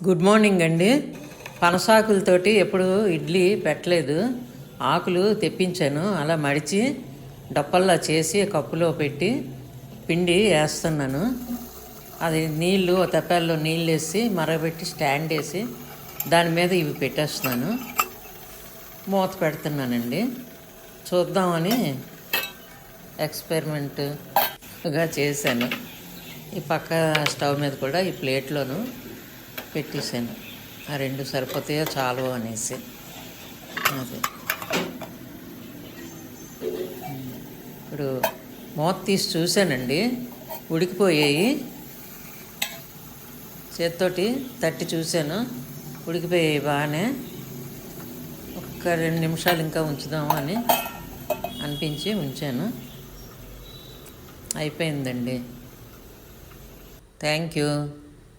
Good morning అండి. పనసాకులతోటి ఎప్పుడు ఇడ్లీ పెట్టలేదు. ఆకులు తెప్పించాను, అలా మడిచి డప్పల్లా చేసి కప్పులో పెట్టి పిండి వేస్తున్నాను. అది నీళ్ళు తెప్పాల్లో నీళ్ళు వేసి మరగబెట్టి స్టాండ్ వేసి దాని మీద ఇవి పెట్టేస్తున్నాను. మూత పెడుతున్నానండి. చూద్దామని ఎక్స్పెరిమెంట్గా చేశాను. ఈ పక్క స్టవ్ మీద కూడా ఈ ప్లేట్లోను పెట్టేశాను. ఆ రెండు సరిపోతాయో చాలు అనేసి. అది ఇప్పుడు మూత తీసి చూశానండి, ఉడికిపోయాయి. చేత్తోటి తట్టి చూశాను, ఉడికిపోయాయి బాగానే. ఒక్క 2 నిమిషాలు ఇంకా ఉంచుదాము అని అనిపించి ఉంచాను. అయిపోయిందండి. Thank you.